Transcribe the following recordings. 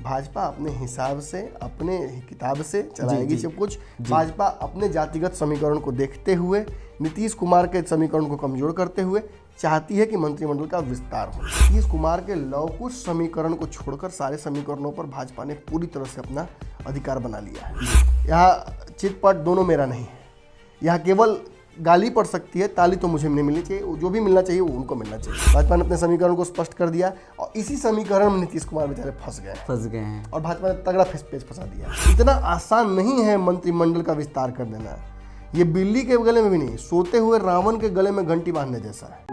भाजपा अपने हिसाब से, अपने किताब से चलाएगी सब कुछ। भाजपा अपने जातिगत समीकरण को देखते हुए, नीतीश कुमार के समीकरण को कमजोर करते हुए चाहती है कि मंत्रिमंडल का विस्तार हो। नीतीश कुमार के लवकुश समीकरण को छोड़कर सारे समीकरणों पर भाजपा ने पूरी तरह से अपना अधिकार बना लिया है। यहाँ चितपट दोनों मेरा नहीं है, यहाँ केवल गाली पड़ सकती है, ताली तो मुझे नहीं मिलनी चाहिए, जो भी मिलना चाहिए वो उनको मिलना चाहिए। भाजपा ने अपने समीकरण को स्पष्ट कर दिया और इसी समीकरण में नीतीश कुमार बेचारे फंस गए हैं और भाजपा ने तगड़ा पेच फंसा दिया। इतना आसान नहीं है मंत्रिमंडल का विस्तार कर देना। ये बिल्ली के गले में भी नहीं, सोते हुए रावण के गले में घंटी बांधने जैसा है।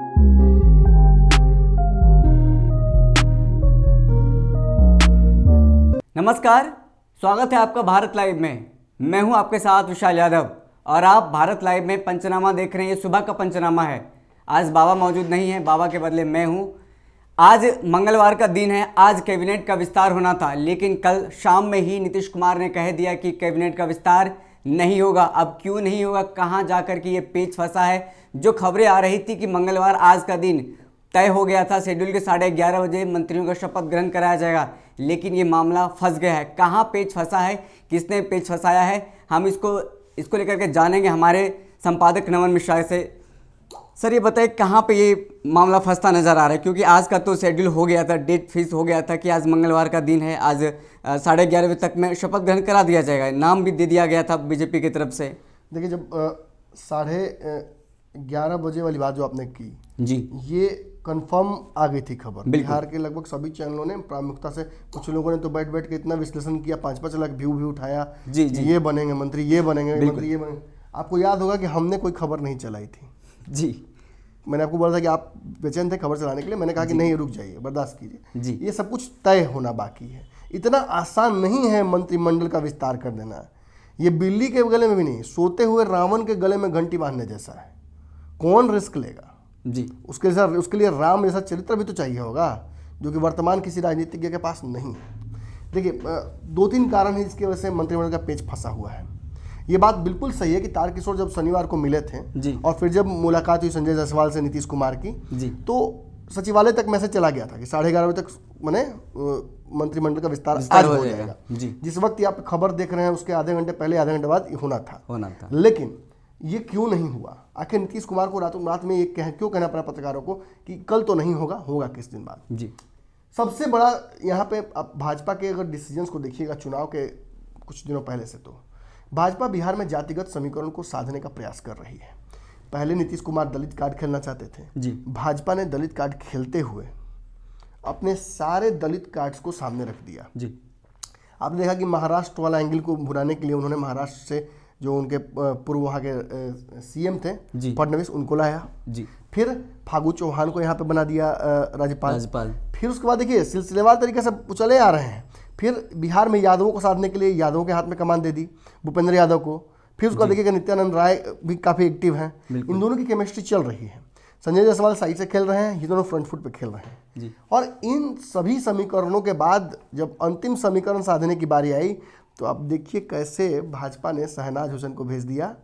नमस्कार, स्वागत है आपका भारत लाइव में। मैं हूं आपके साथ विशाल यादव और आप भारत लाइव में पंचनामा देख रहे हैं। ये सुबह का पंचनामा है। आज बाबा मौजूद नहीं है, बाबा के बदले मैं हूं। आज मंगलवार का दिन है, आज कैबिनेट का विस्तार होना था, लेकिन कल शाम में ही नीतीश कुमार ने कह दिया कि कैबिनेट का विस्तार नहीं होगा। अब क्यों नहीं होगा, कहां जाकर के ये पेच फंसा है। जो खबरें आ रही थी कि मंगलवार आज का दिन तय हो गया था, शेड्यूल के 11:30 बजे मंत्रियों का शपथ ग्रहण कराया जाएगा, लेकिन ये मामला फंस गया है। कहाँ पेच फंसा है, किसने पेच फंसाया है, हम इसको लेकर के जानेंगे हमारे संपादक नमन मिश्रा से। सर ये बताइए कहाँ पे ये मामला फंसता नज़र आ रहा है, क्योंकि आज का तो शेड्यूल हो गया था, डेट फिक्स हो गया था कि आज मंगलवार का दिन है, आज 11:30 बजे तक में शपथ ग्रहण करा दिया जाएगा। नाम भी दे दिया गया था बीजेपी की तरफ से। देखिए, जब 11:30 बजे वाली बात जो आपने की जी, ये कंफर्म आ गई थी खबर। बिहार के लगभग सभी चैनलों ने प्रामुख्यता से, कुछ लोगों ने तो बैठ बैठ के इतना विश्लेषण किया, 5-5 लाख व्यू भी उठाया। जी, ये बनेंगे मंत्री, ये बनेंगे मंत्री, ये बनेंगे। आपको याद होगा कि हमने कोई खबर नहीं चलाई थी। जी, मैंने आपको बोला था कि आप बेचैन थे खबर चलाने के लिए, मैंने कहा कि नहीं, रुक जाइए, बर्दाश्त कीजिए। ये सब कुछ तय होना बाकी है। इतना आसान नहीं है मंत्रिमंडल का विस्तार कर देना। ये बिल्ली के गले में भी नहीं, सोते हुए रावण के गले में घंटी बांधने जैसा है। कौन रिस्क लेगा जी? उसके लिए राम जैसा चरित्र भी तो चाहिए होगा, जो कि वर्तमान किसी राजनीतिज्ञ के पास नहीं। देखिए, 2-3 कारण है जिसकी वजह से मंत्रिमंडल का पेच फंसा हुआ है। ये बात बिल्कुल सही है कि तारकिशोर जब शनिवार को मिले थे जी, और फिर जब मुलाकात हुई संजय जायसवाल से नीतीश कुमार की जी, तो सचिवालय तक मैसेज चला गया था कि 11:30 बजे तक मैंने मंत्रिमंडल का विस्तार आज हो जाएगा। जिस वक्त आप खबर देख रहे हैं उसके आधे घंटे पहले, आधे घंटे बाद होना था। लेकिन ये क्यों नहीं हुआ? आखिर नीतीश कुमार को रातों रात में ये क्यों कहना पड़ा पत्रकारों को कि कल तो नहीं होगा, होगा किस दिन बाद जी? सबसे बड़ा यहाँ पे आप भाजपा के अगर डिसीजंस को देखिएगा चुनाव के कुछ दिनों पहले से, तो भाजपा बिहार में जातिगत समीकरण को साधने का प्रयास कर रही है। पहले नीतीश कुमार दलित कार्ड खेलना चाहते थे जी। भाजपा ने दलित कार्ड खेलते हुए अपने सारे दलित कार्ड्स को सामने रख दिया जी। आपने देखा कि महाराष्ट्र वाला एंगल को भुनाने के लिए उन्होंने महाराष्ट्र से जो उनके पूर्व वहाँ के सीएम थे फडणवीस, उनको लाया जी। फिर फागू चौहान को यहाँ पे बना दिया राज्यपाल। फिर उसके बाद देखिए सिलसिलेवार तरीके से चले आ रहे हैं। फिर बिहार में यादवों को साधने के लिए यादवों के हाथ में कमान दे दी, भूपेंद्र यादव को। फिर उसका देखिए कि नित्यानंद राय भी काफ़ी एक्टिव हैं। इन दोनों की केमिस्ट्री चल रही है। संजय जायसवाल साइड से खेल रहे हैं, ये दोनों फ्रंट फुट पे खेल रहे हैं जी। और इन सभी समीकरणों के बाद जब अंतिम समीकरण साधने की बारी आई, तो आप देखिए कैसे भाजपा ने शहनाज हुसैन को भेज दिया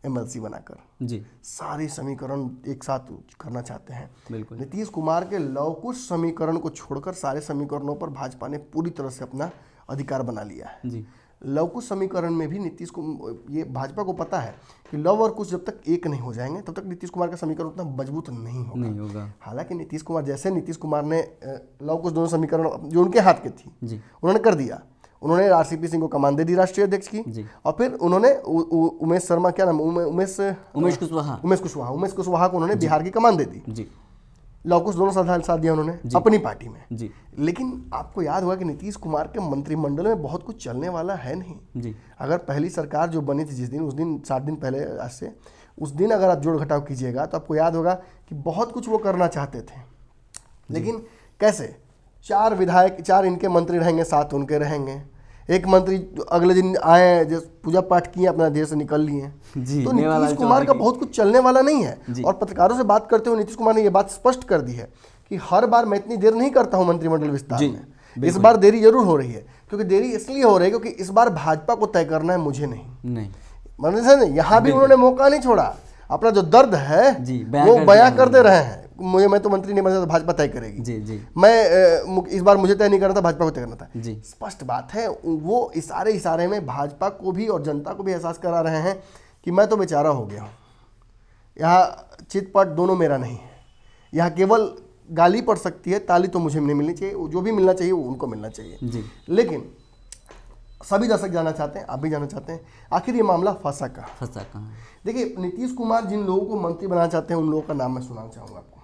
एमएलसी बनाकर जी। सारे समीकरण एक साथ करना चाहते हैं। बिल्कुल, नीतीश कुमार के लवकुश समीकरण को छोड़कर सारे समीकरणों पर भाजपा ने पूरी तरह से अपना अधिकार बना लिया है जी। लवकुश समीकरण में भी नीतीश को, ये भाजपा को पता है कि लव और कुश जब तक एक नहीं हो जाएंगे तब तक नीतीश कुमार का समीकरण उतना मजबूत नहीं होगा। हालांकि नीतीश कुमार ने लव कुश दोनों समीकरण जो उनके हाथ के थी जी, उन्होंने कर दिया। उन्होंने आरसीपी सिंह को कमान दे दी राष्ट्रीय अध्यक्ष की जी। और फिर उन्होंने उमेश शर्मा, क्या नाम, उमेश कुशवाहा को उन्होंने बिहार की कमान दे दी जी। लवकुश दोनों साथ दिया उन्होंने अपनी पार्टी में जी। लेकिन आपको याद होगा कि नीतीश कुमार के मंत्रिमंडल में बहुत कुछ चलने वाला है नहीं जी। अगर पहली सरकार जो बनी थी उस दिन 7 दिन पहले आज से, उस दिन अगर आप जोड़ घटाव कीजिएगा तो आपको याद होगा कि बहुत कुछ वो करना चाहते थे। लेकिन कैसे? 4 विधायक, 4 इनके मंत्री रहेंगे, 7 उनके रहेंगे। एक मंत्री अगले दिन आए, जो पूजा पाठ किए, अपना देश से निकल लिए जी। तो नीतीश कुमार का बहुत कुछ चलने वाला नहीं है। और पत्रकारों से बात करते हुए नीतीश कुमार ने यह बात स्पष्ट कर दी है कि हर बार मैं इतनी देर नहीं करता हूं मंत्रिमंडल विस्तार में। इस बार देरी जरूर हो रही है, क्योंकि देरी इसलिए हो रही है क्योंकि इस बार भाजपा को तय करना है, मुझे नहीं। मतलब यहाँ भी उन्होंने मौका नहीं छोड़ा, अपना जो दर्द है वो बयां कर दे रहे हैं। मैं तो मंत्री नहीं बना तो भाजपा तय करेगी। जी जी। मैं इस बार मुझे तय नहीं करना था, भाजपा को तय करना था। जी। स्पष्ट बात है, वो इशारे में भाजपा को भी और जनता को भी एहसास करा रहे हैं कि मैं तो बेचारा हो गया हूँ, यहाँ चितपट दोनों मेरा नहीं है, यहाँ केवल गाली पड़ सकती है, ताली तो मुझे नहीं मिलनी चाहिए, जो भी मिलना चाहिए वो उनको मिलना चाहिए। जी। लेकिन सभी दर्शक जानना चाहते हैं, आप भी जानना चाहते हैं, आखिर ये मामला फंसा कहाँ? देखिए, नीतीश कुमार जिन लोगों को मंत्री बनाना चाहते हैं उन लोगों का नाम मैं सुनाना चाहूँगा आपको।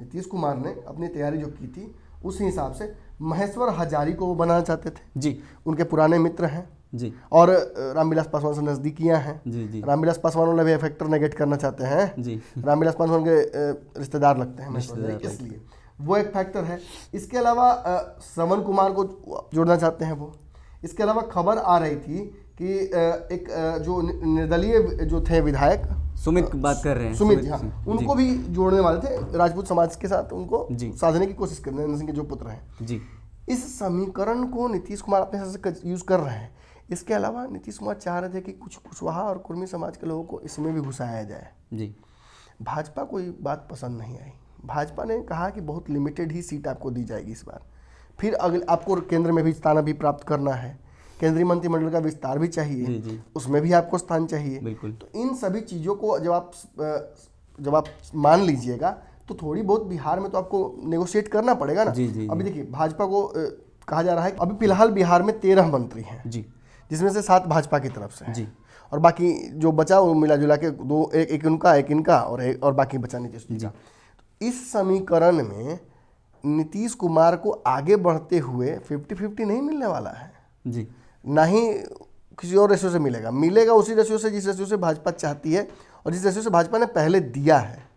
नीतीश कुमार ने अपनी तैयारी जो की थी उस हिसाब से महेश्वर हजारी को वो बनाना चाहते थे जी, उनके पुराने मित्र हैं जी, और रामविलास पासवान से नज़दीकियाँ हैं जी जी, रामविलास पासवान वाला भी फैक्टर नेगेट करना चाहते हैं जी, रामविलास पासवान के रिश्तेदार लगते हैं इसलिए वो एक फैक्टर है। इसके अलावा श्रवण कुमार को जोड़ना चाहते हैं वो। इसके अलावा खबर आ रही थी कि एक जो निर्दलीय जो थे विधायक सुमित की बात कर रहे हैं, सुमित, हाँ, उनको भी जोड़ने वाले थे राजपूत समाज के साथ, उनको साधने की कोशिश कर रहे हैं, नरेंद्र सिंह के जो पुत्र हैं जी। इस समीकरण को नीतीश कुमार अपने हिसाब से यूज कर रहे हैं। इसके अलावा नीतीश कुमार चाह रहे थे कि कुछ कुशवाहा और कुर्मी समाज के लोगों को इसमें भी घुसाया जाए जी। भाजपा को ये बात पसंद नहीं आई। भाजपा ने कहा कि बहुत लिमिटेड ही सीट आपको दी जाएगी इस बार, फिर अगले आपको केंद्र में भी स्थान भी प्राप्त करना है, केंद्रीय मंत्रिमंडल का विस्तार भी चाहिए, जी जी, उसमें भी आपको स्थान चाहिए। बिल्कुल। तो इन सभी चीज़ों को जब आप मान लीजिएगा तो थोड़ी बहुत बिहार में तो आपको नेगोशिएट करना पड़ेगा ना। जी जी। अभी देखिए, भाजपा को कहा जा रहा है अभी फिलहाल बिहार में 13 मंत्री हैं जी, जिसमें से 7 भाजपा की तरफ से हैं जी, और बाकी जो बचा वो मिला जुला के एक उनका एक इनका और बाकी बचा नीतीश जी का। इस समीकरण में नीतीश कुमार को आगे बढ़ते हुए 50-50 नहीं मिलने वाला है जी, ना ही किसी और रेशियो से मिलेगा उसी रेशियो से जिस रेशियो से भाजपा चाहती है और जिस रेशियो से भाजपा ने पहले दिया है।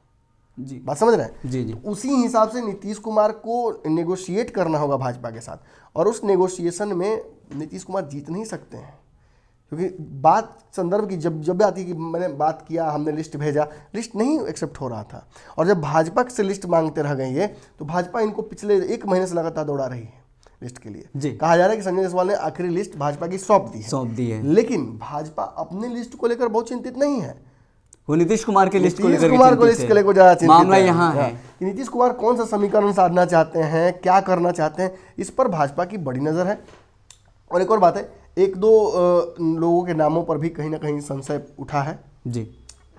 जी, बात समझ रहे हैं? जी जी। तो उसी हिसाब से नीतीश कुमार को नेगोशिएट करना होगा भाजपा के साथ, और उस नेगोशिएशन में नीतीश कुमार जीत नहीं सकते हैं, क्योंकि बात संदर्भ की जब आती है कि मैंने बात किया, हमने लिस्ट भेजा, लिस्ट नहीं एक्सेप्ट हो रहा था, और जब भाजपा से लिस्ट मांगते रह गई है तो भाजपा इनको पिछले 1 महीने से लगातार दौड़ा रही है लिस्ट के लिए। कहा जा रहा है कि संजय जायसवाल ने आखिरी लिस्ट भाजपा की सौंप दी है, लेकिन भाजपा अपने लिस्ट को लेकर बहुत चिंतित नहीं है, वो नीतीश कुमार के लिस्ट को लेकर ज्यादा चिंतित मामला यहाँ है कि नीतीश कुमार कौन सा समीकरण साधना चाहते हैं, क्या करना चाहते हैं, इस पर भाजपा की बड़ी नज़र है। और एक और बात है, 1-2 लोगों के नामों पर भी कहीं ना कहीं संशय उठा है जी।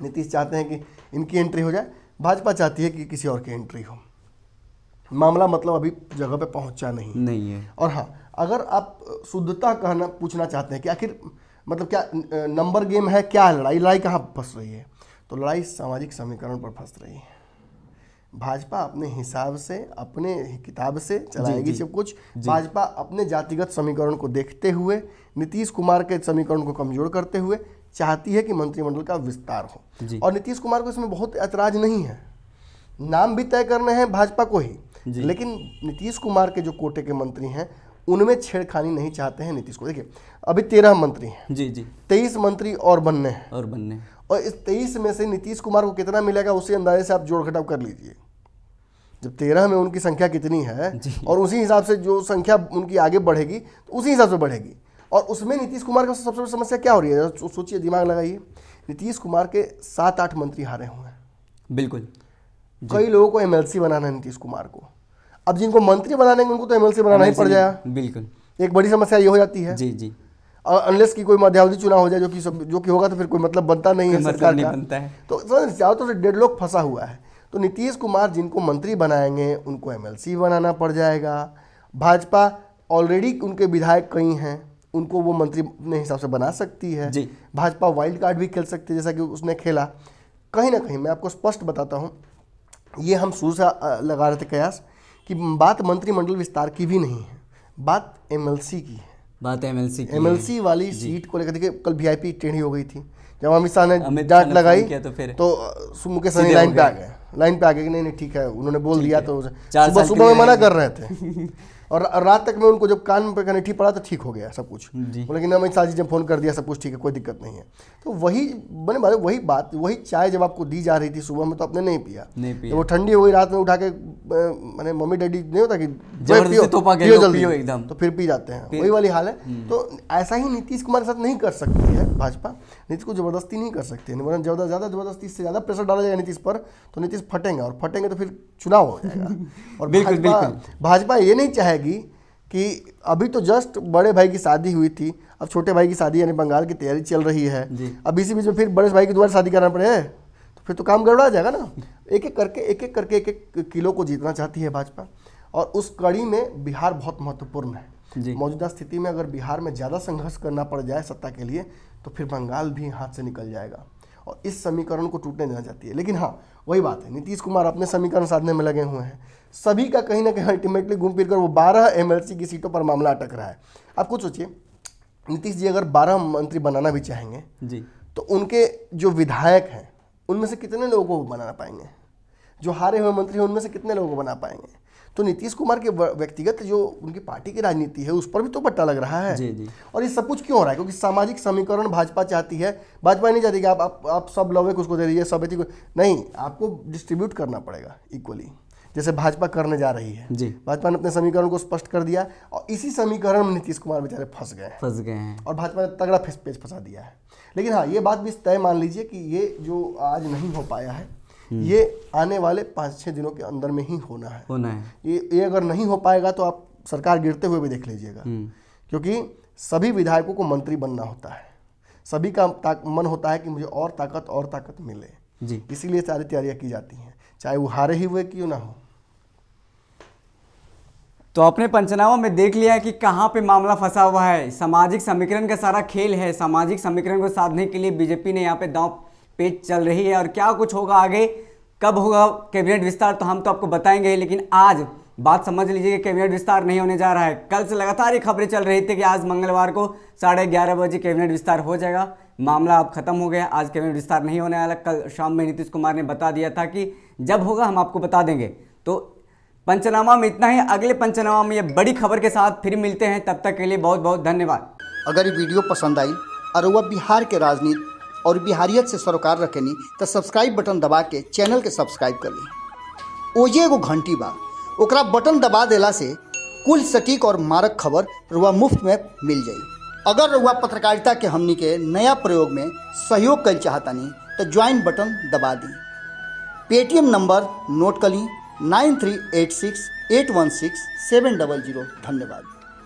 नीतीश चाहते हैं कि इनकी एंट्री हो जाए, भाजपा चाहती है कि किसी और की एंट्री हो। मामला मतलब अभी जगह पे पहुंचा नहीं है। और हाँ, अगर आप शुद्धता पूछना चाहते हैं कि आखिर मतलब क्या नंबर गेम है, क्या लड़ाई कहाँ फंस रही है, तो लड़ाई सामाजिक समीकरण पर फंस रही है। भाजपा अपने हिसाब से, अपने किताब से चलाएगी सब कुछ। भाजपा अपने जातिगत समीकरण को देखते हुए, नीतीश कुमार के समीकरण को कमजोर करते हुए चाहती है कि मंत्रिमंडल का विस्तार हो, और नीतीश कुमार को इसमें बहुत ऐतराज नहीं है। नाम भी तय करने हैं भाजपा को ही, लेकिन नीतीश कुमार के जो कोटे के मंत्री हैं उनमें छेड़खानी नहीं चाहते हैं नीतीश को। देखिए, अभी 13 मंत्री हैं जी जी, 23 मंत्री और बनने हैं और इस 23 में से नीतीश कुमार को कितना मिलेगा उसी अंदाजे से आप जोड़ घटाव कर लीजिए। जब 13 में उनकी संख्या कितनी है और उसी हिसाब से जो संख्या उनकी आगे बढ़ेगी तो उसी हिसाब से बढ़ेगी, और उसमें नीतीश कुमार का सबसे बड़ी समस्या क्या हो रही है, सोचिए, दिमाग लगाइए। नीतीश कुमार के 7-8 मंत्री हारे हुए हैं, बिल्कुल। कई लोगों को एमएलसी बनाना है नीतीश कुमार को। अब जिनको मंत्री बनाने उनको तो एमएलसी बनाना ही पड़ जाएगा, बिल्कुल। एक बड़ी समस्या ये हो जाती है जी जी, अनलेस की कोई मध्यावधि चुनाव हो जाए जो कि होगा तो फिर कोई मतलब बनता नहीं है सरकार का, तो चारों तरफ से डेडलॉक फंसा हुआ है। तो नीतीश कुमार जिनको मंत्री बनाएंगे उनको एमएलसी बनाना पड़ जाएगा। भाजपा ऑलरेडी उनके विधायक कई हैं, उनको वो मंत्री अपने हिसाब से बना सकती है। भाजपा वाइल्ड कार्ड भी खेल सकती है जैसा कि उसने खेला। कहीं ना कहीं मैं आपको स्पष्ट बताता हूँ, ये हम शुरू से लगा रहे थे कयास कि बात मंत्रिमंडल विस्तार की भी नहीं है, बात एमएलसी की है। बात एमएलसी वाली सीट को लेकर देखिए, कल वीआईपी टेढ़ी हो गई थी जब अमित शाह ने डांट लगाई तो मुकेश सहनी लाइन पे आ गए कि नहीं ठीक है, उन्होंने बोल दिया तो सुबह में मना कर रहे थे और रात तक में उनको जब कान पे कनेठी पड़ा तो ठीक हो गया सब कुछ, बोले कि ना मैं साजी जब फ़ोन कर दिया सब कुछ ठीक है, कोई दिक्कत नहीं है। तो वही बने बात, वही बात, वही चाय जब आपको दी जा रही थी सुबह में तो आपने नहीं पिया, तो वो ठंडी हो गई, रात में उठा के मैंने मम्मी डैडी नहीं होता कि पियो जल्दी एकदम, तो फिर पी जाते हैं, वही वाली हाल है। तो ऐसा ही नीतीश कुमार के साथ नहीं कर सकती है भाजपा, नीतीश को जबरदस्ती नहीं कर सकती है, ज़्यादा जबरदस्ती से ज़्यादा प्रेशर डाला जाएगा नीतीश पर तो नीतीश फटेंगे, और फटेंगे तो फिर चुनाव हो जाएगा। और भाजपा ये नहीं चाहेगी कि अभी तो जस्ट बड़े भाई की शादी हुई थी, अब छोटे भाई की शादी यानी बंगाल की तैयारी चल रही है, अब इसी बीच में फिर बड़े भाई की दोबारा शादी करना पड़े तो फिर तो काम गड़बड़ा जाएगा ना। एक एक करके एक किलो को जीतना चाहती है भाजपा, और उस कड़ी में बिहार बहुत महत्वपूर्ण है। मौजूदा स्थिति में अगर बिहार में ज़्यादा संघर्ष करना पड़ जाए सत्ता के लिए तो फिर बंगाल भी हाथ से निकल जाएगा, और इस समीकरण को टूटने देना चाहती है। लेकिन हाँ, वही बात है, नीतीश कुमार अपने समीकरण साधने में लगे हुए हैं, सभी का कहीं ना कहीं अल्टीमेटली घूम फिर कर वो 12 एमएलसी की सीटों पर मामला अटक रहा है। आप खुद सोचिए, नीतीश जी अगर 12 मंत्री बनाना भी चाहेंगे तो उनके जो विधायक हैं उनमें से कितने लोगों को बना पाएंगे, जो हारे हुए मंत्री हैं उनमें से कितने लोगों को बना पाएंगे। तो नीतीश कुमार के व्यक्तिगत जो उनकी पार्टी की राजनीति है उस पर भी तो बट्टा लग रहा है। जी। और ये सब कुछ क्यों हो रहा है? क्योंकि सामाजिक समीकरण भाजपा चाहती है। भाजपा नहीं चाहती कि आप सब लवे को उसको दे दीजिए, सब को नहीं, आपको डिस्ट्रीब्यूट करना पड़ेगा इक्वली, जैसे भाजपा करने जा रही है। जी। भाजपा ने अपने समीकरण को स्पष्ट कर दिया, और इसी समीकरण में नीतीश कुमार बेचारे फंस गए हैं, और भाजपा ने तगड़ा पेच फंसा दिया है। लेकिन हाँ, ये बात भी तय मान लीजिए कि ये जो आज नहीं हो पाया है ये आने वाले 5-6 दिनों के अंदर में ही होना है। ये अगर नहीं हो पाएगा तो आप सरकार गिरते हुए भी देख लीजिएगा, क्योंकि सभी विधायकों को मंत्री बनना होता है, सभी का मन होता है कि मुझे और ताकत मिले जी, इसीलिए सारी तैयारियां की जाती हैं, चाहे वो हारे ही हुए क्यों ना हो। तो अपने पंचनामा में देख लिया है कि कहाँ पे मामला फंसा हुआ है। सामाजिक समीकरण का सारा खेल है। सामाजिक समीकरण को साधने के लिए बीजेपी ने यहाँ पे दांव पेच चल रही है, और क्या कुछ होगा आगे, कब होगा कैबिनेट विस्तार तो हम तो आपको बताएंगे। लेकिन आज बात समझ लीजिए कि कैबिनेट विस्तार नहीं होने जा रहा है। कल से लगातार ये खबरें चल रही थी कि आज मंगलवार को 11:30 बजे कैबिनेट विस्तार हो जाएगा। मामला अब खत्म हो गया, आज कैबिनेट विस्तार नहीं होने वाला। कल शाम में नीतीश कुमार ने बता दिया था कि जब होगा हम आपको बता देंगे। तो पंचनामा में इतना ही, अगले पंचनामा में ये बड़ी खबर के साथ फिर मिलते हैं, तब तक के लिए बहुत बहुत धन्यवाद। अगर ये वीडियो पसंद आई और वह बिहार के राजनीति और बिहारियत से सरोकार रखेनी तो सब्सक्राइब बटन दबा के चैनल के सब्सक्राइब कर ली। ओजे एगो घंटी बा, ओकरा बटन दबा देला से कुल सटीक और मारक खबर रुआ मुफ्त में मिल जाई। अगर रुआ पत्रकारिता के हमनी के नया प्रयोग में सहयोग कर चाहतानी तो ज्वाइन बटन दबा दी। पेटीएम नंबर नोट कर ली 9386816700। धन्यवाद।